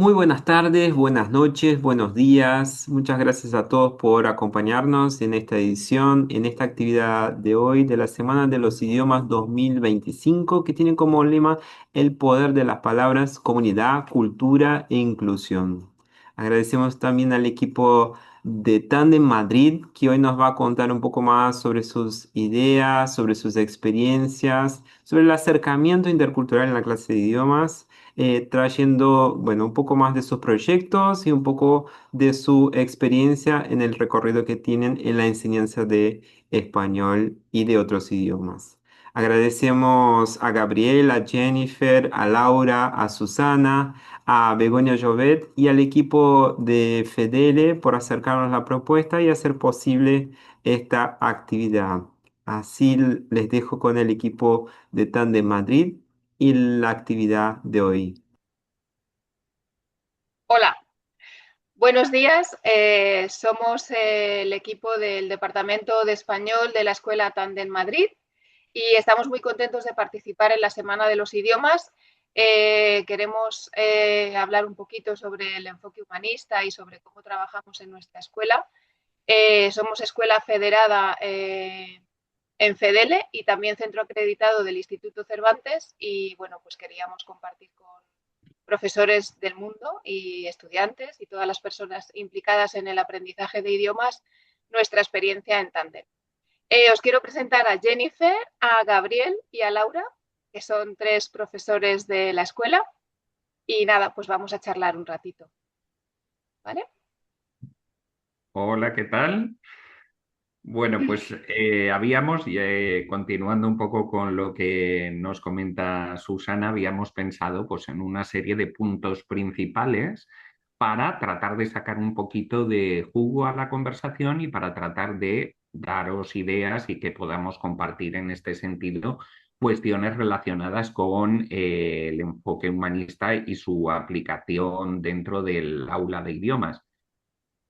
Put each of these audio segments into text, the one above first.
Muy buenas tardes, buenas noches, buenos días. Muchas gracias a todos por acompañarnos en esta edición, en esta actividad de hoy de la Semana de los Idiomas 2025, que tiene como lema el poder de las palabras, comunidad, cultura e inclusión. Agradecemos también al equipo de Tandem Madrid, que hoy nos va a contar un poco más sobre sus ideas, sobre sus experiencias, sobre el acercamiento intercultural en la clase de idiomas, trayendo, bueno, un poco más de sus proyectos y un poco de su experiencia en el recorrido que tienen en la enseñanza de español y de otros idiomas. Agradecemos a Gabriel, a Jennifer, a Laura, a Susana, a Begoña Llovet y al equipo de Fedele por acercarnos la propuesta y hacer posible esta actividad. Así les dejo con el equipo de Tandem Madrid y la actividad de hoy. Hola, buenos días. Somos el equipo del Departamento de Español de la Escuela Tandem Madrid y estamos muy contentos de participar en la Semana de los Idiomas. Queremos hablar un poquito sobre el enfoque humanista y sobre cómo trabajamos en nuestra escuela. Somos escuela federada en FEDELE y también centro acreditado del Instituto Cervantes y bueno, pues queríamos compartir con profesores del mundo y estudiantes y todas las personas implicadas en el aprendizaje de idiomas nuestra experiencia en tándem. Os quiero presentar a Jennifer, a Gabriel y a Laura, que son tres profesores de la escuela. Y nada, pues vamos a charlar un ratito. ¿Vale? Hola, ¿qué tal? Bueno, pues habíamos, continuando un poco con lo que nos comenta Susana, habíamos pensado pues, en una serie de puntos principales para tratar de sacar un poquito de jugo a la conversación y para tratar de daros ideas y que podamos compartir en este sentido cuestiones relacionadas con el enfoque humanista y su aplicación dentro del aula de idiomas.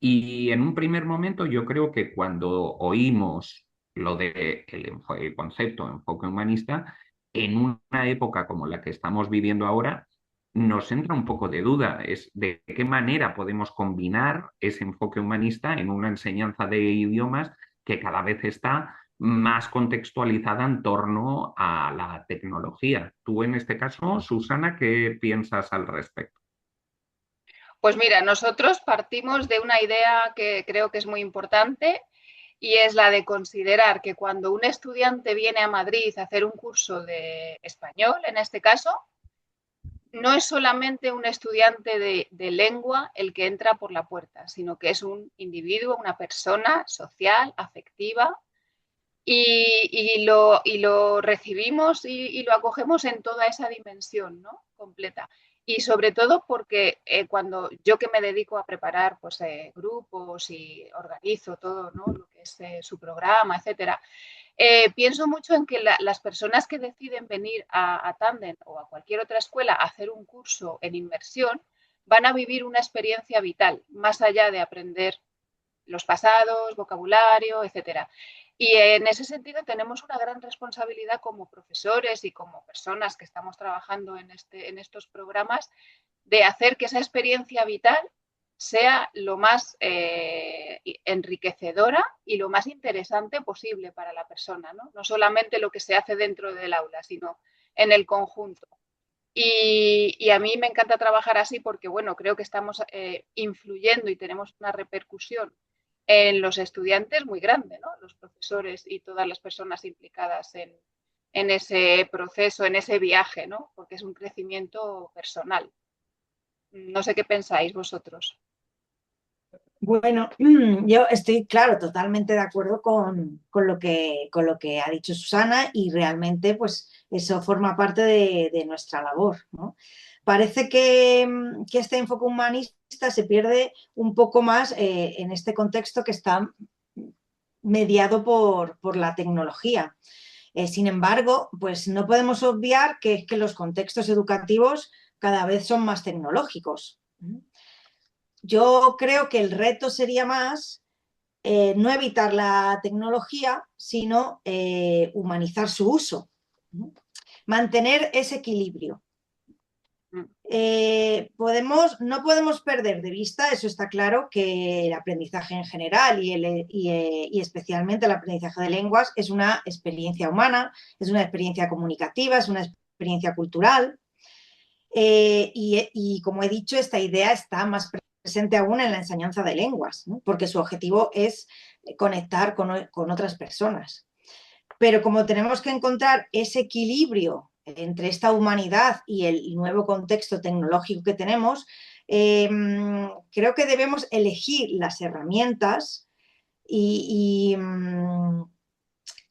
Y en un primer momento yo creo que cuando oímos lo de el concepto de enfoque humanista, en una época como la que estamos viviendo ahora, nos entra un poco de duda, es de qué manera podemos combinar ese enfoque humanista en una enseñanza de idiomas que cada vez está más contextualizada en torno a la tecnología. Tú en este caso, Susana, ¿qué piensas al respecto? Pues mira, nosotros partimos de una idea que creo que es muy importante y es la de considerar que cuando un estudiante viene a Madrid a hacer un curso de español, en este caso, no es solamente un estudiante de lengua el que entra por la puerta, sino que es un individuo, una persona social, afectiva, y lo recibimos y lo acogemos en toda esa dimensión, ¿no? Completa. Y sobre todo porque cuando yo que me dedico a preparar pues, grupos y organizo todo, ¿no? Lo que es su programa, etcétera, pienso mucho en que las personas que deciden venir a Tandem o a cualquier otra escuela a hacer un curso en inmersión van a vivir una experiencia vital, más allá de aprender los pasados, vocabulario, etcétera. Y en ese sentido tenemos una gran responsabilidad como profesores y como personas que estamos trabajando en estos programas de hacer que esa experiencia vital sea lo más enriquecedora y lo más interesante posible para la persona, ¿no? No solamente lo que se hace dentro del aula, sino en el conjunto. Y a mí me encanta trabajar así porque, bueno, creo que estamos influyendo y tenemos una repercusión en los estudiantes muy grande, ¿no? Los profesores y todas las personas implicadas en ese proceso, en ese viaje, ¿no? Porque es un crecimiento personal. No sé qué pensáis vosotros. Bueno, yo estoy, claro, totalmente de acuerdo con lo que ha dicho Susana y realmente pues eso forma parte de nuestra labor, ¿no? Parece que este enfoque humanista se pierde un poco más en este contexto que está mediado por la tecnología. Sin embargo, pues no podemos obviar que los contextos educativos cada vez son más tecnológicos. Yo creo que el reto sería más no evitar la tecnología, sino humanizar su uso, ¿no? Mantener ese equilibrio. Mm. No podemos perder de vista, eso está claro, que el aprendizaje en general y especialmente el aprendizaje de lenguas es una experiencia humana, es una experiencia comunicativa, es una experiencia cultural. Y como he dicho, esta idea está más presente aún en la enseñanza de lenguas, ¿no? Porque su objetivo es conectar con otras personas. Pero como tenemos que encontrar ese equilibrio entre esta humanidad y el nuevo contexto tecnológico que tenemos, creo que debemos elegir las herramientas y,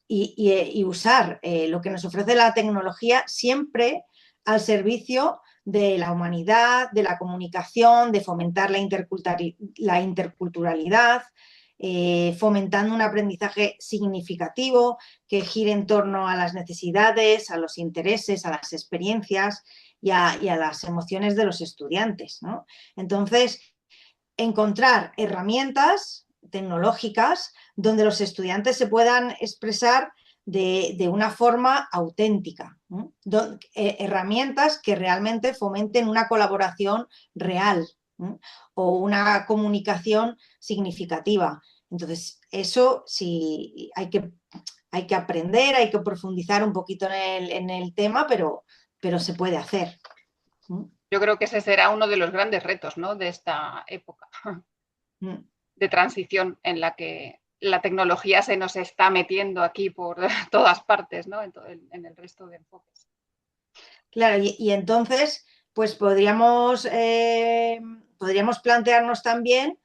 y usar lo que nos ofrece la tecnología siempre al servicio de la humanidad, de la comunicación, de fomentar la interculturalidad, fomentando un aprendizaje significativo que gire en torno a las necesidades, a los intereses, a las experiencias y a las emociones de los estudiantes, ¿no? Entonces, encontrar herramientas tecnológicas donde los estudiantes se puedan expresar de una forma auténtica, ¿no? Herramientas que realmente fomenten una colaboración real, ¿no? O una comunicación significativa. Entonces, eso sí hay que aprender, hay que profundizar un poquito en el tema, pero se puede hacer. Yo creo que ese será uno de los grandes retos, ¿no?, de esta época de transición en la que la tecnología se nos está metiendo aquí por todas partes, ¿no?, en el resto de enfoques. Claro, y entonces, pues podríamos plantearnos también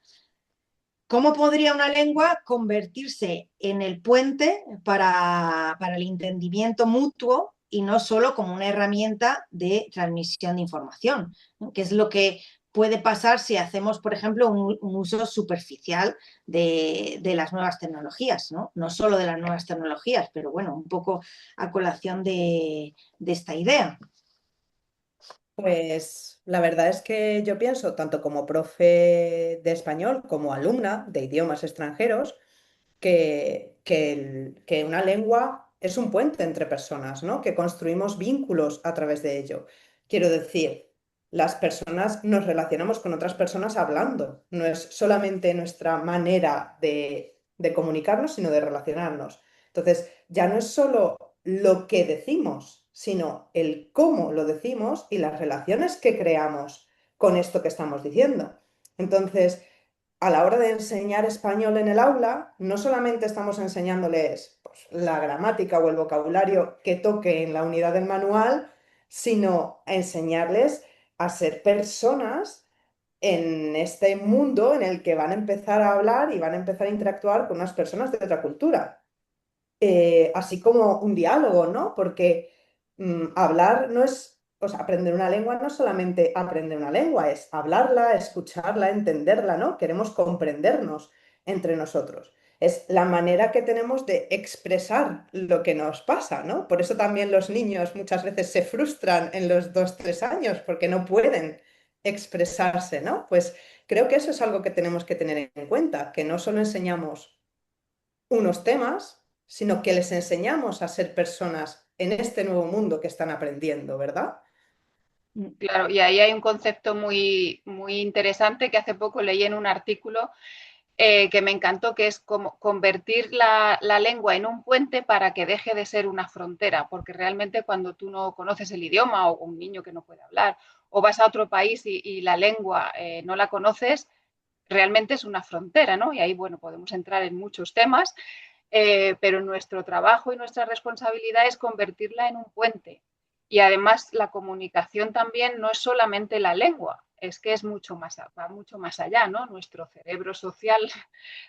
cómo podría una lengua convertirse en el puente para el entendimiento mutuo y no solo como una herramienta de transmisión de información, ¿no? Que es lo que puede pasar si hacemos, por ejemplo, un uso superficial de las nuevas tecnologías, ¿no? No solo de las nuevas tecnologías, pero bueno, un poco a colación de esta idea. Pues la verdad es que yo pienso, tanto como profe de español como alumna de idiomas extranjeros, que una lengua es un puente entre personas, ¿no? Que construimos vínculos a través de ello. Quiero decir, las personas nos relacionamos con otras personas hablando, no es solamente nuestra manera de comunicarnos, sino de relacionarnos. Entonces, ya no es solo lo que decimos, sino el cómo lo decimos y las relaciones que creamos con esto que estamos diciendo. Entonces, a la hora de enseñar español en el aula, no solamente estamos enseñándoles pues, la gramática o el vocabulario que toque en la unidad del manual, sino enseñarles a ser personas en este mundo en el que van a empezar a hablar y van a empezar a interactuar con unas personas de otra cultura. Así como un diálogo, ¿no? Porque hablar no es, o sea, aprender una lengua no es solamente aprender una lengua, es hablarla, escucharla, entenderla, ¿no? Queremos comprendernos entre nosotros. Es la manera que tenemos de expresar lo que nos pasa, ¿no? Por eso también los niños muchas veces se frustran en los 2, 3 años porque no pueden expresarse, ¿no? Pues creo que eso es algo que tenemos que tener en cuenta, que no solo enseñamos unos temas, sino que les enseñamos a ser personas en este nuevo mundo que están aprendiendo, ¿verdad? Claro, y ahí hay un concepto muy, muy interesante que hace poco leí en un artículo que me encantó, que es como convertir la lengua en un puente para que deje de ser una frontera, porque realmente cuando tú no conoces el idioma o un niño que no puede hablar o vas a otro país y la lengua no la conoces, realmente es una frontera, ¿no? Y ahí, bueno, podemos entrar en muchos temas, pero nuestro trabajo y nuestra responsabilidad es convertirla en un puente. Y además la comunicación también no es solamente la lengua, es que es mucho más, va mucho más allá, ¿no? Nuestro cerebro social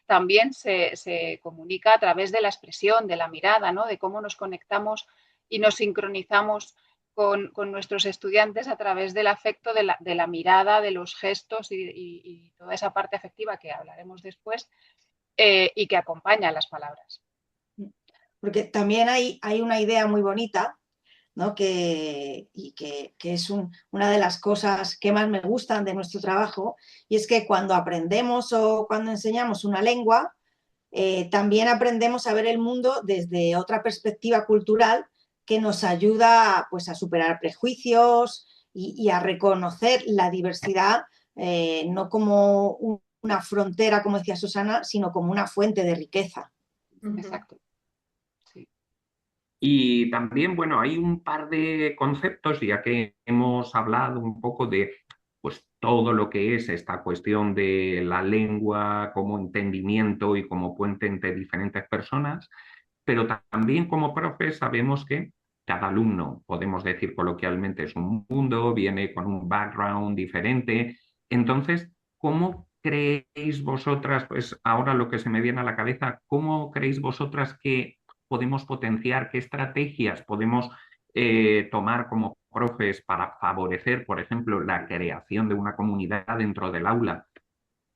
también se comunica a través de la expresión, de la mirada, ¿no? De cómo nos conectamos y nos sincronizamos con nuestros estudiantes a través del afecto, de la mirada, de los gestos y toda esa parte afectiva que hablaremos después y que acompaña a las palabras. Porque también hay una idea muy bonita, ¿no? Que es una de las cosas que más me gustan de nuestro trabajo, y es que cuando aprendemos o cuando enseñamos una lengua, también aprendemos a ver el mundo desde otra perspectiva cultural que nos ayuda pues, a superar prejuicios y a reconocer la diversidad no como una frontera, como decía Susana, sino como una fuente de riqueza. Exacto. Sí. Y también, bueno, hay un par de conceptos, ya que hemos hablado un poco de pues, todo lo que es esta cuestión de la lengua como entendimiento y como puente entre diferentes personas, pero también como profes sabemos que cada alumno, podemos decir coloquialmente, es un mundo, viene con un background diferente. Entonces, ¿cómo creéis vosotras, pues ahora lo que se me viene a la cabeza, cómo creéis vosotras que podemos potenciar, qué estrategias podemos tomar como profes para favorecer, por ejemplo, la creación de una comunidad dentro del aula?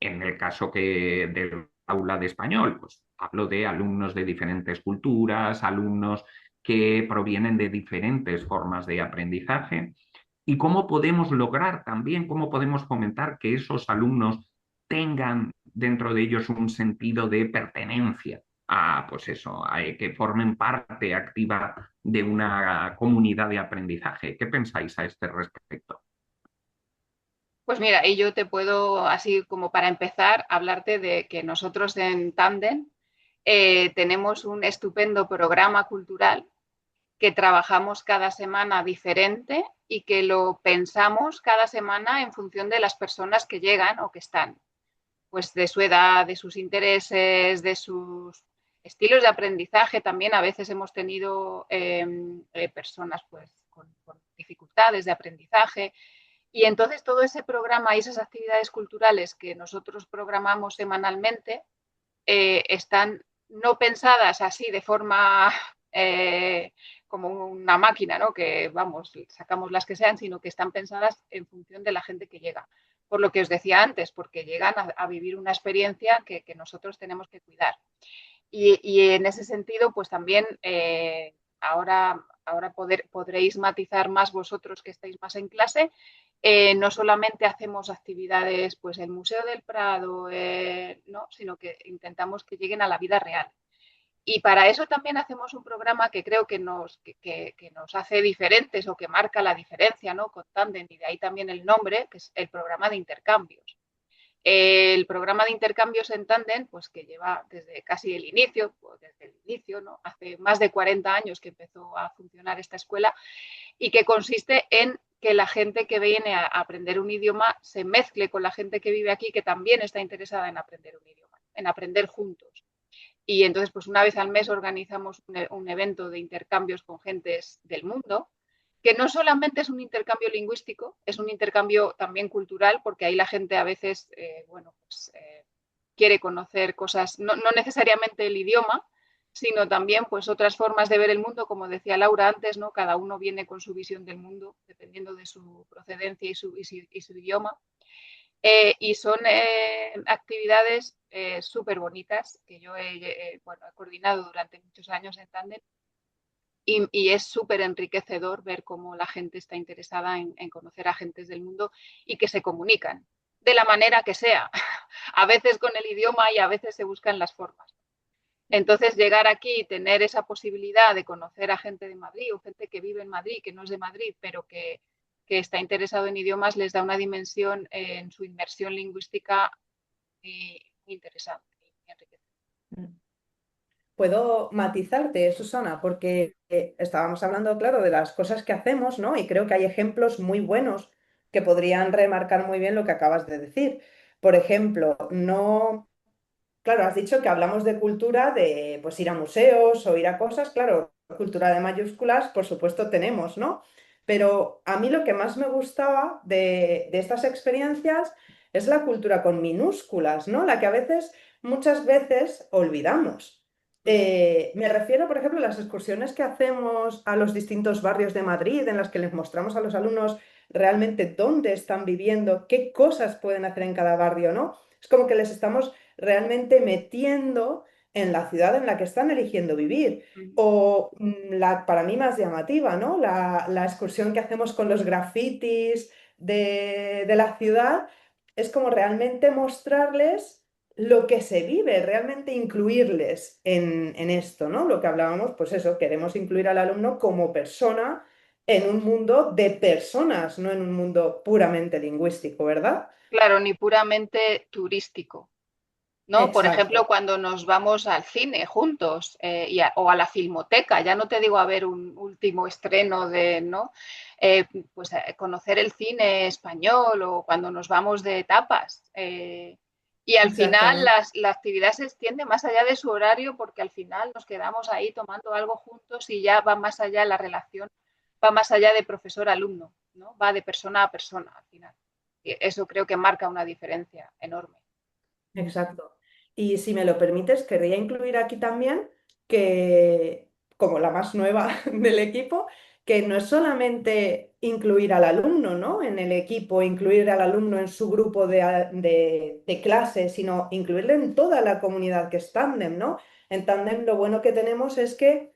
En el caso del aula de español, pues hablo de alumnos de diferentes culturas, alumnos que provienen de diferentes formas de aprendizaje y cómo podemos lograr también, cómo podemos fomentar que esos alumnos tengan dentro de ellos un sentido de pertenencia a, pues eso, a que formen parte activa de una comunidad de aprendizaje. ¿Qué pensáis a este respecto? Pues mira, y yo te puedo, así como para empezar, hablarte de que nosotros en Tandem tenemos un estupendo programa cultural que trabajamos cada semana diferente y que lo pensamos cada semana en función de las personas que llegan o que están, pues de su edad, de sus intereses, de sus estilos de aprendizaje. También a veces hemos tenido personas pues, con dificultades de aprendizaje. Y entonces todo ese programa y esas actividades culturales que nosotros programamos semanalmente están no pensadas así de forma como una máquina, ¿no? Que vamos, sacamos las que sean, sino que están pensadas en función de la gente que llega. Por lo que os decía antes, porque llegan a vivir una experiencia que nosotros tenemos que cuidar. Y en ese sentido, pues también ahora podréis matizar más vosotros que estáis más en clase. No solamente hacemos actividades, pues el Museo del Prado, ¿no? Sino que intentamos que lleguen a la vida real. Y para eso también hacemos un programa que creo que nos hace diferentes o que marca la diferencia, ¿no? Con Tandem, y de ahí también el nombre, que es el programa de intercambios. El programa de intercambios en Tandem, pues que lleva desde casi el inicio, pues desde el inicio, ¿no? Hace más de 40 años que empezó a funcionar esta escuela, y que consiste en que la gente que viene a aprender un idioma se mezcle con la gente que vive aquí, que también está interesada en aprender un idioma, en aprender juntos. Y entonces, pues una vez al mes organizamos un evento de intercambios con gentes del mundo, que no solamente es un intercambio lingüístico, es un intercambio también cultural, porque ahí la gente a veces, quiere conocer cosas, no necesariamente el idioma, sino también pues otras formas de ver el mundo, como decía Laura antes, ¿no? Cada uno viene con su visión del mundo, dependiendo de su procedencia y su idioma. Y son actividades súper bonitas que yo he coordinado durante muchos años en Tandem, y es súper enriquecedor ver cómo la gente está interesada en conocer a gentes del mundo y que se comunican de la manera que sea, a veces con el idioma y a veces se buscan las formas. Entonces, llegar aquí y tener esa posibilidad de conocer a gente de Madrid o gente que vive en Madrid, que no es de Madrid, pero que está interesado en idiomas, les da una dimensión en su inmersión lingüística muy interesante y enriquecedora. Puedo matizarte, Susana, porque estábamos hablando, claro, de las cosas que hacemos, ¿no? Y creo que hay ejemplos muy buenos que podrían remarcar muy bien lo que acabas de decir. Por ejemplo, no, claro, has dicho que hablamos de cultura, de pues ir a museos o ir a cosas, claro, cultura de mayúsculas, por supuesto tenemos, ¿no? Pero a mí lo que más me gustaba de estas experiencias es la cultura con minúsculas, ¿no? La que a veces, muchas veces, olvidamos. Me refiero, por ejemplo, a las excursiones que hacemos a los distintos barrios de Madrid, en las que les mostramos a los alumnos realmente dónde están viviendo, qué cosas pueden hacer en cada barrio, ¿no? Es como que les estamos realmente metiendo en la ciudad en la que están eligiendo vivir. O la para mí más llamativa, ¿no? La excursión que hacemos con los grafitis de la ciudad es como realmente mostrarles lo que se vive, realmente incluirles en esto, ¿no? Lo que hablábamos, pues eso, queremos incluir al alumno como persona en un mundo de personas, no en un mundo puramente lingüístico, ¿verdad? Claro, ni puramente turístico, ¿no? Por ejemplo, Exacto. cuando nos vamos al cine juntos o a la filmoteca, ya no te digo a ver un último estreno de, ¿no? Pues conocer el cine español o cuando nos vamos de tapas. Y al final Exactamente. la actividad se extiende más allá de su horario porque al final nos quedamos ahí tomando algo juntos y ya va más allá la relación, va más allá de profesor-alumno, ¿no? Va de persona a persona al final. Y eso creo que marca una diferencia enorme. Exacto. Y si me lo permites, querría incluir aquí también que, como la más nueva del equipo, que no es solamente incluir al alumno, ¿no? En el equipo, incluir al alumno en su grupo de clase, sino incluirle en toda la comunidad que es Tandem, ¿no? En Tandem lo bueno que tenemos es que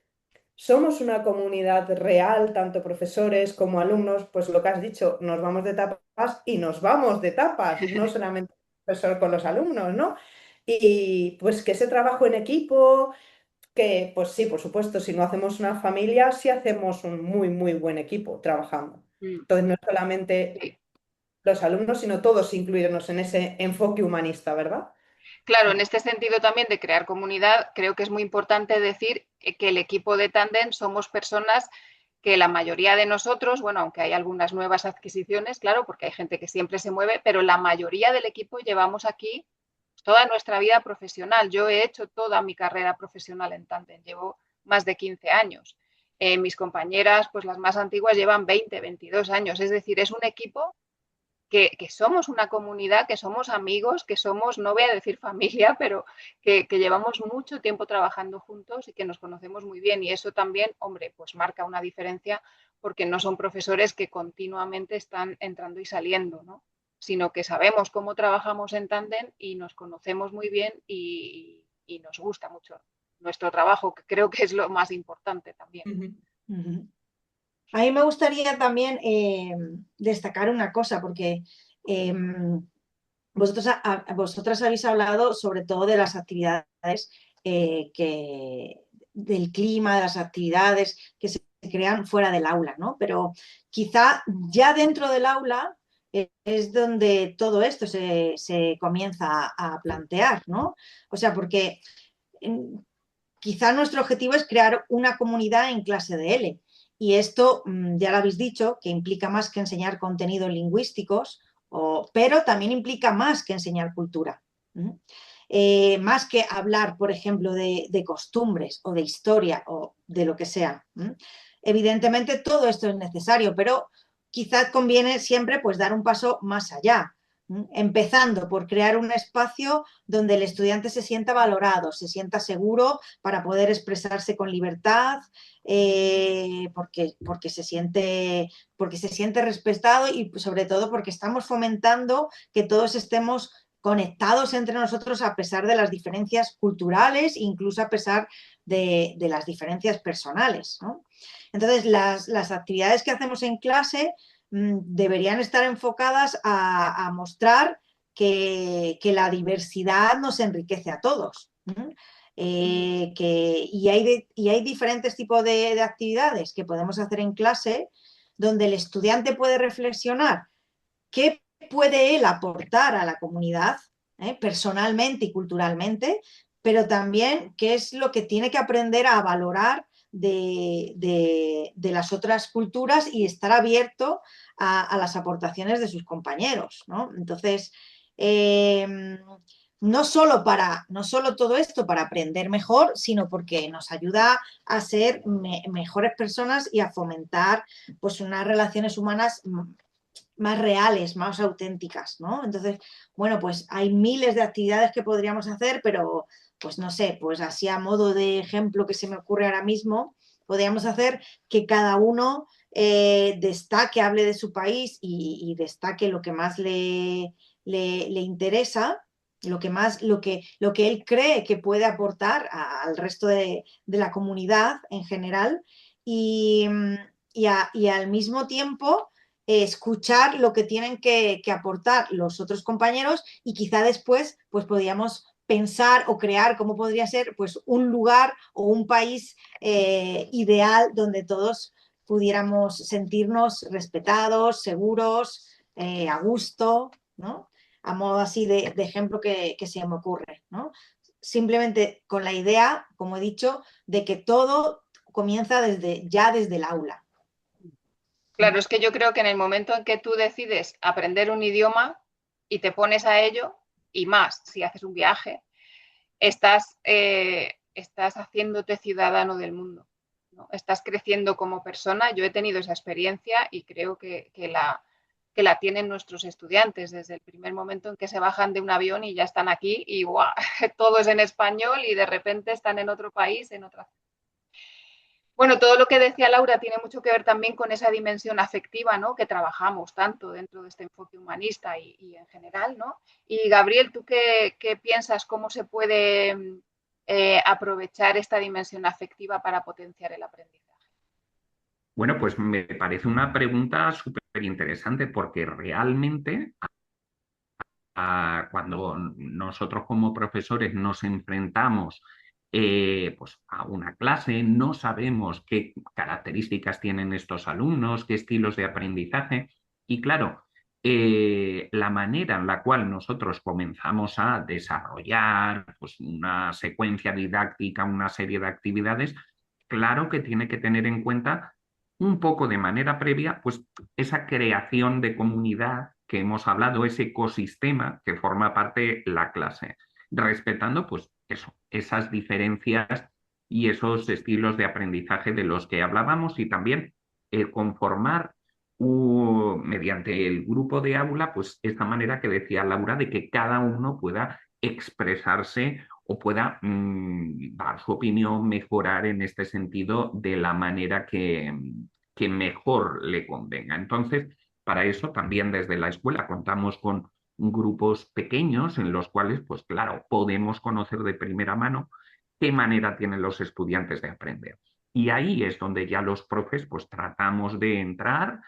somos una comunidad real, tanto profesores como alumnos, pues lo que has dicho, nos vamos de tapas y nos vamos de tapas, no solamente el profesor con los alumnos, ¿no? Y pues que ese trabajo en equipo, que pues sí, por supuesto, si no hacemos una familia, sí hacemos un muy, muy buen equipo trabajando. Mm, Entonces no es solamente sí. los alumnos, sino todos incluirnos en ese enfoque humanista, ¿verdad? Claro, en este sentido también de crear comunidad, creo que es muy importante decir que el equipo de Tandem somos personas que la mayoría de nosotros, bueno, aunque hay algunas nuevas adquisiciones, claro, porque hay gente que siempre se mueve, pero la mayoría del equipo llevamos aquí toda nuestra vida profesional. Yo he hecho toda mi carrera profesional en Tandem, llevo más de 15 años. Mis compañeras, pues las más antiguas, llevan 20, 22 años. Es decir, es un equipo que somos una comunidad, que somos amigos, que somos, no voy a decir familia, pero que llevamos mucho tiempo trabajando juntos y que nos conocemos muy bien. Y eso también, hombre, pues marca una diferencia porque no son profesores que continuamente están entrando y saliendo, ¿no? Sino que sabemos cómo trabajamos en tándem y nos conocemos muy bien y nos gusta mucho nuestro trabajo, que creo que es lo más importante también. Ujú. Ujú. A mí me gustaría también destacar una cosa, porque vosotras habéis hablado sobre todo de las actividades del clima, de las actividades que se crean fuera del aula, ¿no? Pero quizá ya dentro del aula es donde todo esto se comienza a plantear, ¿no? O sea, porque mm, quizá nuestro objetivo es crear una comunidad en clase de L. Y esto, ya lo habéis dicho, que implica más que enseñar contenidos lingüísticos, pero también implica más que enseñar cultura. Más que hablar, por ejemplo, de costumbres o de historia o de lo que sea. Evidentemente todo esto es necesario, pero quizás conviene siempre pues, dar un paso más allá. Empezando por crear un espacio donde el estudiante se sienta valorado, se sienta seguro para poder expresarse con libertad, porque se siente respetado y sobre todo porque estamos fomentando que todos estemos conectados entre nosotros a pesar de las diferencias culturales, incluso a pesar de las diferencias personales, ¿no? Entonces, las actividades que hacemos en clase deberían estar enfocadas a mostrar que la diversidad nos enriquece a todos. Y hay diferentes tipos de actividades que podemos hacer en clase donde el estudiante puede reflexionar qué puede él aportar a la comunidad, personalmente y culturalmente, pero también qué es lo que tiene que aprender a valorar de las otras culturas y estar abierto a las aportaciones de sus compañeros, ¿no? Entonces, eh, no solo todo esto para aprender mejor, sino porque nos ayuda a ser mejores personas y a fomentar pues, unas relaciones humanas más reales, más auténticas, ¿no? Entonces, bueno, pues hay miles de actividades que podríamos hacer, pero pues no sé, pues así a modo de ejemplo que se me ocurre ahora mismo, podríamos hacer que cada uno destaque, hable de su país y destaque lo que más le interesa, lo que él cree que puede aportar al resto de la comunidad en general y, y al mismo tiempo escuchar lo que tienen que aportar los otros compañeros y quizá después pues podríamos pensar o crear cómo podría ser pues un lugar o un país ideal donde todos pudiéramos sentirnos respetados, seguros, a gusto, ¿no? A modo así de ejemplo que se me ocurre, ¿no? Simplemente con la idea, como he dicho, de que todo comienza desde el aula. Claro, es que yo creo que en el momento en que tú decides aprender un idioma y te pones a ello, y más si haces un viaje, estás haciéndote ciudadano del mundo, ¿no? Estás creciendo como persona. Yo he tenido esa experiencia y creo que la tienen nuestros estudiantes desde el primer momento en que se bajan de un avión y ya están aquí y ¡guau! Todo es en español y de repente están en otro país, en otra. Bueno, todo lo que decía Laura tiene mucho que ver también con esa dimensión afectiva, ¿no? Que trabajamos tanto dentro de este enfoque humanista y en general, ¿no? Y Gabriel, ¿tú qué piensas? ¿Cómo se puede aprovechar esta dimensión afectiva para potenciar el aprendizaje? Bueno, pues me parece una pregunta súper interesante porque realmente cuando nosotros como profesores nos enfrentamos pues a una clase, no sabemos qué características tienen estos alumnos, qué estilos de aprendizaje. Y claro, la manera en la cual nosotros comenzamos a desarrollar pues, una secuencia didáctica, una serie de actividades, claro que tiene que tener en cuenta un poco de manera previa, pues esa creación de comunidad que hemos hablado, ese ecosistema que forma parte la clase, respetando pues eso, esas diferencias y esos estilos de aprendizaje de los que hablábamos y también conformar mediante el grupo de aula, pues esta manera que decía Laura de que cada uno pueda expresarse o pueda dar su opinión, mejorar en este sentido de la manera que mejor le convenga. Entonces, para eso también desde la escuela contamos con grupos pequeños en los cuales, pues claro, podemos conocer de primera mano qué manera tienen los estudiantes de aprender. Y ahí es donde ya los profes pues tratamos de entrar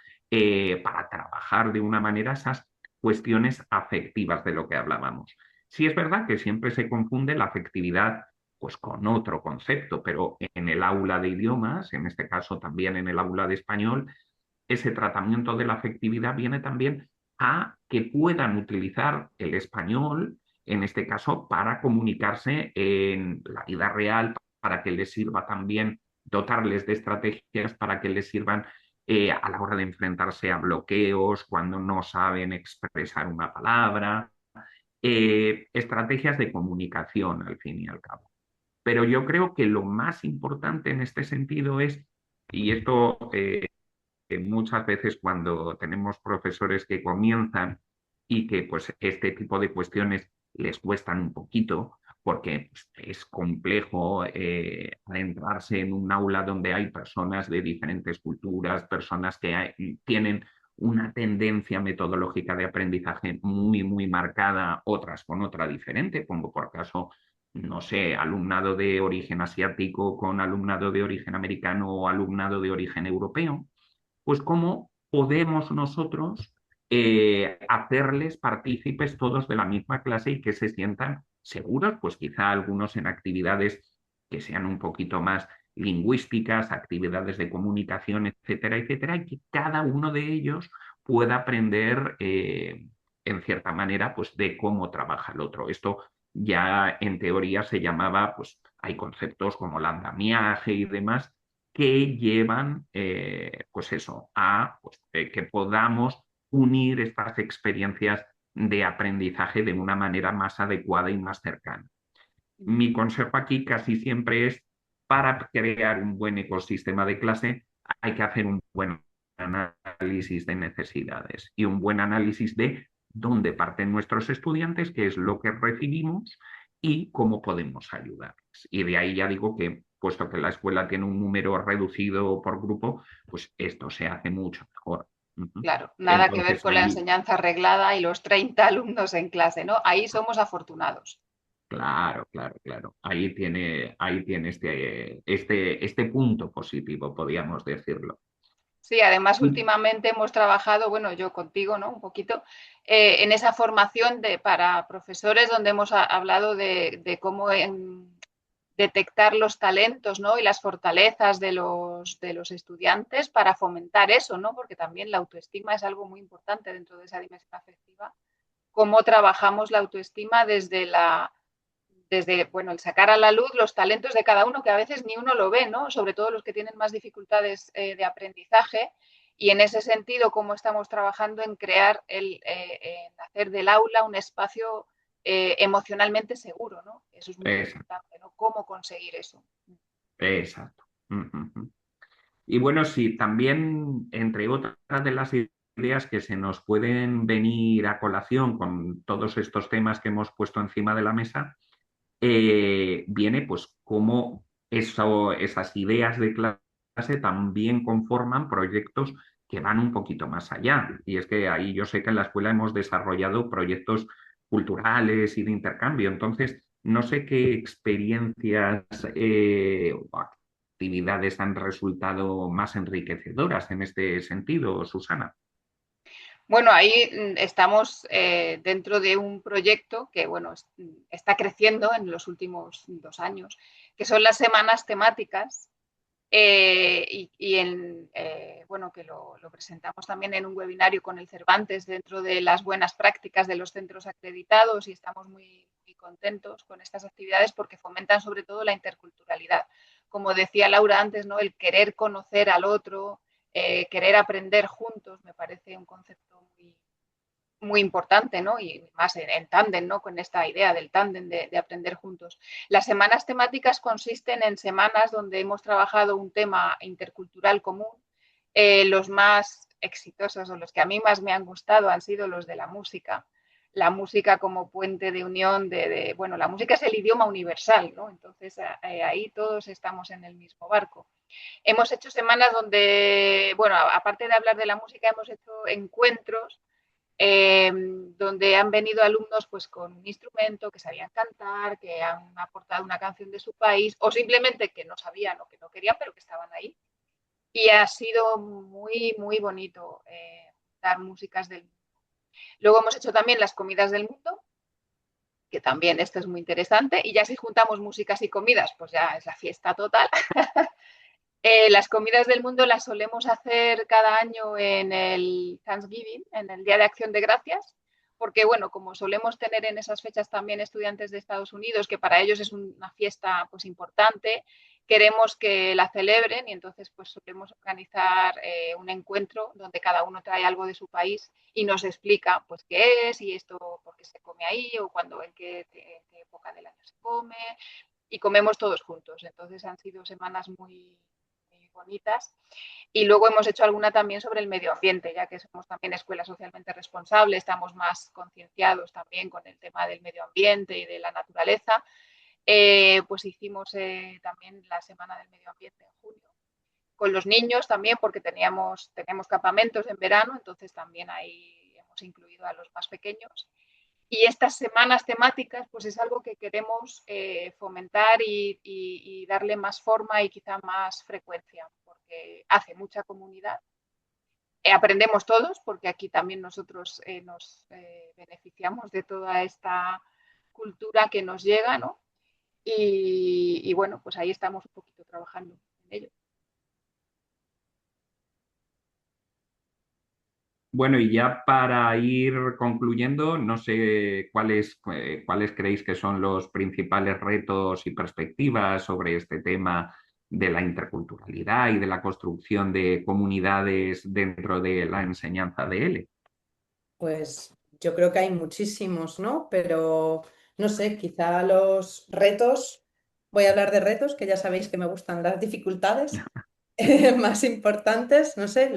para trabajar de una manera esas cuestiones afectivas de lo que hablábamos. Sí es verdad que siempre se confunde la afectividad pues con otro concepto, pero en el aula de idiomas, en este caso también en el aula de español, ese tratamiento de la afectividad viene también a que puedan utilizar el español, en este caso, para comunicarse en la vida real, para que les sirva también dotarles de estrategias para que les sirvan a la hora de enfrentarse a bloqueos, cuando no saben expresar una palabra, estrategias de comunicación, al fin y al cabo. Pero yo creo que lo más importante en este sentido es, y esto que muchas veces cuando tenemos profesores que comienzan y que pues este tipo de cuestiones les cuestan un poquito porque pues, es complejo adentrarse en un aula donde hay personas de diferentes culturas, personas que tienen una tendencia metodológica de aprendizaje muy, muy marcada, otras con otra diferente, como por caso, no sé, alumnado de origen asiático con alumnado de origen americano o alumnado de origen europeo pues cómo podemos nosotros hacerles partícipes todos de la misma clase y que se sientan seguros, pues quizá algunos en actividades que sean un poquito más lingüísticas, actividades de comunicación, etcétera, etcétera, y que cada uno de ellos pueda aprender en cierta manera pues de cómo trabaja el otro. Esto ya en teoría se llamaba, pues hay conceptos como el andamiaje y demás que llevan, pues eso, a pues, que podamos unir estas experiencias de aprendizaje de una manera más adecuada y más cercana. Mi consejo aquí casi siempre es, para crear un buen ecosistema de clase, hay que hacer un buen análisis de necesidades y un buen análisis de dónde parten nuestros estudiantes, qué es lo que recibimos y cómo podemos ayudarles. Y de ahí ya digo que, puesto que la escuela tiene un número reducido por grupo, pues esto se hace mucho mejor. Claro, nada que ver Entonces con la ahí, enseñanza arreglada y los 30 alumnos en clase, ¿no? Ahí somos afortunados. claro, claro, claro. Ahí tiene este punto positivo, podríamos decirlo. Sí, además últimamente hemos trabajado, bueno, yo contigo, ¿no? Un poquito, en esa formación para profesores donde hemos hablado de cómo detectar los talentos, ¿no? Y las fortalezas de los estudiantes para fomentar eso, ¿no? Porque también la autoestima es algo muy importante dentro de esa dimensión afectiva. Cómo trabajamos la autoestima desde bueno, el sacar a la luz los talentos de cada uno, que a veces ni uno lo ve, ¿no? Sobre todo los que tienen más dificultades de aprendizaje. Y en ese sentido, cómo estamos trabajando en crear, en hacer del aula un espacio emocionalmente seguro, ¿no? Eso es muy Exacto, importante, ¿no? ¿Cómo conseguir eso? exacto. Ujú. Y bueno, sí, también entre otras de las ideas que se nos pueden venir a colación con todos estos temas que hemos puesto encima de la mesa, viene pues cómo esas ideas de clase también conforman proyectos que van un poquito más allá. Y es que ahí yo sé que en la escuela hemos desarrollado proyectos culturales y de intercambio. Entonces, no sé qué experiencias o actividades han resultado más enriquecedoras en este sentido, Susana. Bueno, ahí estamos dentro de un proyecto que, bueno, está creciendo en los últimos 2 años, que son las semanas temáticas bueno, que lo presentamos también en un webinario con el Cervantes dentro de las buenas prácticas de los centros acreditados y estamos muy, muy contentos con estas actividades porque fomentan sobre todo la interculturalidad. Como decía Laura antes, ¿no? El querer conocer al otro, querer aprender juntos, me parece un concepto muy, muy importante, ¿no? Y más en tándem, ¿no? Con esta idea del tándem de aprender juntos. Las semanas temáticas consisten en semanas donde hemos trabajado un tema intercultural común. Los más exitosos o los que a mí más me han gustado han sido los de la música. La música como puente de unión bueno, la música es el idioma universal, ¿no? Entonces ahí todos estamos en el mismo barco. Hemos hecho semanas donde, bueno, aparte de hablar de la música, hemos hecho encuentros donde han venido alumnos pues con un instrumento, que sabían cantar, que han aportado una canción de su país o simplemente que no sabían o que no querían, pero que estaban ahí. Y ha sido muy, muy bonito dar músicas del mundo. Luego hemos hecho también las comidas del mundo, que también esto es muy interesante. Y ya si juntamos músicas y comidas, pues ya es la fiesta total. Las comidas del mundo las solemos hacer cada año en el Thanksgiving, en el Día de Acción de Gracias, porque bueno, como solemos tener en esas fechas también estudiantes de Estados Unidos, que para ellos es una fiesta pues importante, queremos que la celebren y entonces pues solemos organizar un encuentro donde cada uno trae algo de su país y nos explica pues qué es y esto por qué se come ahí o cuando en qué época del año se come y comemos todos juntos. Entonces han sido semanas muy, muy bonitas. Y luego hemos hecho alguna también sobre el medio ambiente, ya que somos también escuela socialmente responsable, estamos más concienciados también con el tema del medio ambiente y de la naturaleza. Pues hicimos también la Semana del Medio Ambiente en junio, con los niños también, porque teníamos campamentos en verano, entonces también ahí hemos incluido a los más pequeños. Y estas semanas temáticas, pues es algo que queremos fomentar y darle más forma y quizá más frecuencia, porque hace mucha comunidad. Aprendemos todos, porque aquí también nosotros nos beneficiamos de toda esta cultura que nos llega, ¿no? Y bueno, pues ahí estamos un poquito trabajando en ello. Bueno, y ya para ir concluyendo, no sé cuáles creéis que son los principales retos y perspectivas sobre este tema de la interculturalidad y de la construcción de comunidades dentro de la enseñanza de L. Pues yo creo que hay muchísimos, ¿no? Pero no sé, quizá los retos, voy a hablar de retos, que ya sabéis que me gustan las dificultades más importantes, no sé,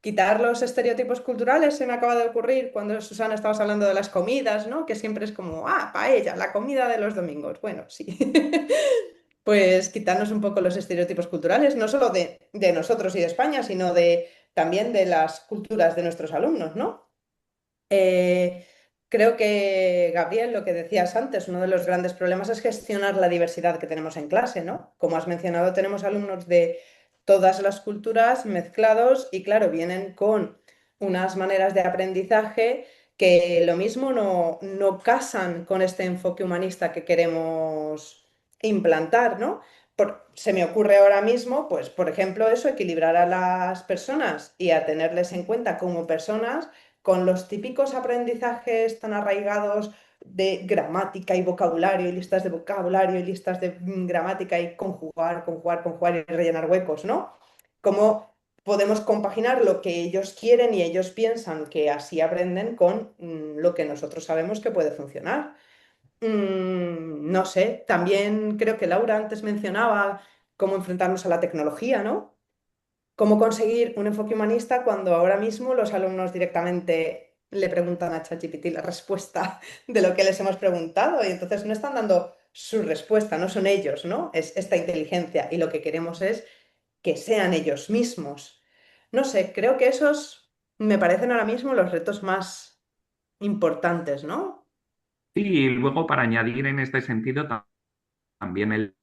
quitar los estereotipos culturales se me acaba de ocurrir cuando Susana estabas hablando de las comidas, ¿no? Que siempre es como, paella, la comida de los domingos. Bueno, sí. Pues quitarnos un poco los estereotipos culturales, no solo de nosotros y de España, sino también de las culturas de nuestros alumnos, ¿no? Eh, Creo que, Gabriel, lo que decías antes, uno de los grandes problemas es gestionar la diversidad que tenemos en clase, ¿no? Como has mencionado, tenemos alumnos de todas las culturas mezclados y, claro, vienen con unas maneras de aprendizaje que lo mismo no casan con este enfoque humanista que queremos implantar, ¿no? Se me ocurre ahora mismo, pues, por ejemplo, eso, equilibrar a las personas y a tenerles en cuenta como personas con los típicos aprendizajes tan arraigados de gramática y vocabulario, y listas de vocabulario, y listas de gramática y conjugar, conjugar, conjugar y rellenar huecos, ¿no? Cómo podemos compaginar lo que ellos quieren y ellos piensan que así aprenden con lo que nosotros sabemos que puede funcionar. No sé, también creo que Laura antes mencionaba cómo enfrentarnos a la tecnología, ¿no? Cómo conseguir un enfoque humanista cuando ahora mismo los alumnos directamente le preguntan a ChatGPT la respuesta de lo que les hemos preguntado y entonces no están dando su respuesta, no son ellos, ¿no? Es esta inteligencia y lo que queremos es que sean ellos mismos. No sé, creo que esos me parecen ahora mismo los retos más importantes, ¿no? Sí, y luego para añadir en este sentido también el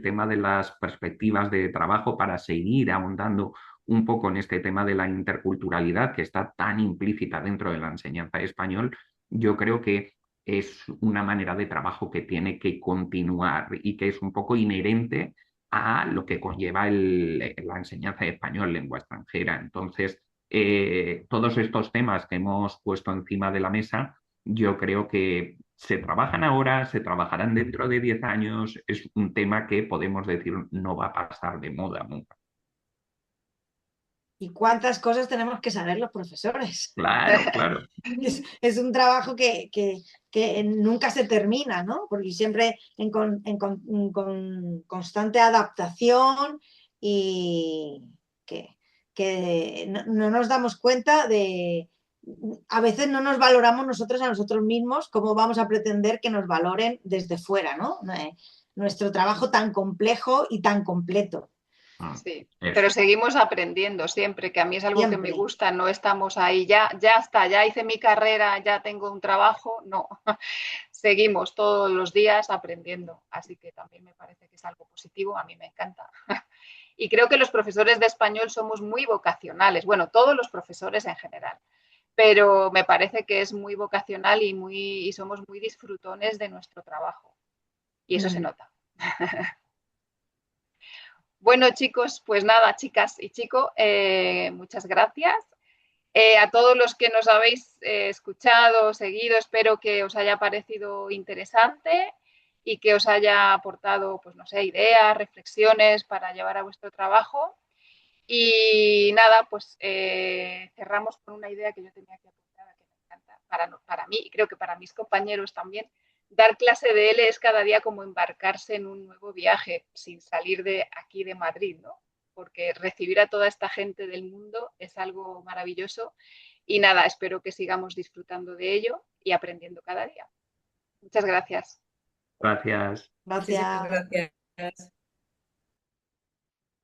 tema de las perspectivas de trabajo para seguir ahondando un poco en este tema de la interculturalidad que está tan implícita dentro de la enseñanza de español, yo creo que es una manera de trabajo que tiene que continuar y que es un poco inherente a lo que conlleva la enseñanza de español, lengua extranjera. Entonces, todos estos temas que hemos puesto encima de la mesa yo creo que se trabajan ahora, se trabajarán dentro de 10 años, es un tema que podemos decir no va a pasar de moda nunca. ¿Y cuántas cosas tenemos que saber los profesores? Claro, claro. Es un trabajo que nunca se termina, ¿no? Porque siempre en constante adaptación y que, que no nos damos cuenta de, a veces no nos valoramos nosotros a nosotros mismos, cómo vamos a pretender que nos valoren desde fuera, ¿no? Nuestro trabajo tan complejo y tan completo. Sí, pero Eso. seguimos aprendiendo siempre, que a mí es algo que me Siempre. gusta, no estamos ahí, ya está, ya hice mi carrera, ya tengo un trabajo, no, seguimos todos los días aprendiendo, así que también me parece que es algo positivo, a mí me encanta. Y creo que los profesores de español somos muy vocacionales, bueno, todos los profesores en general, pero me parece que es muy vocacional y somos muy disfrutones de nuestro trabajo, y eso se Mm. nota. Bueno, chicos, pues nada, chicas y chico, muchas gracias. A todos los que nos habéis escuchado, seguido, espero que os haya parecido interesante y que os haya aportado, pues no sé, ideas, reflexiones para llevar a vuestro trabajo. Y nada, pues cerramos con una idea que yo tenía que apuntar, que me encanta, para mí y creo que para mis compañeros también. Dar clase de L es cada día como embarcarse en un nuevo viaje sin salir de aquí de Madrid, ¿no? Porque recibir a toda esta gente del mundo es algo maravilloso y nada, espero que sigamos disfrutando de ello y aprendiendo cada día. Muchas gracias. Gracias. Muchísimas Gracias. gracias.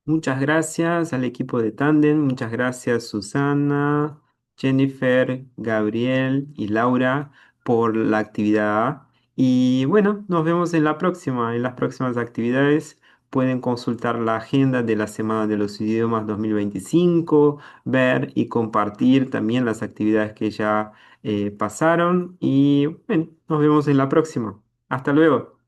Muchas gracias al equipo de Tandem, muchas gracias Susana, Jennifer, Gabriel y Laura por la actividad. Y bueno, nos vemos en la próxima. En las próximas actividades pueden consultar la agenda de la Semana de los Idiomas 2025, ver y compartir también las actividades que ya pasaron. Y bueno, nos vemos en la próxima. Hasta luego.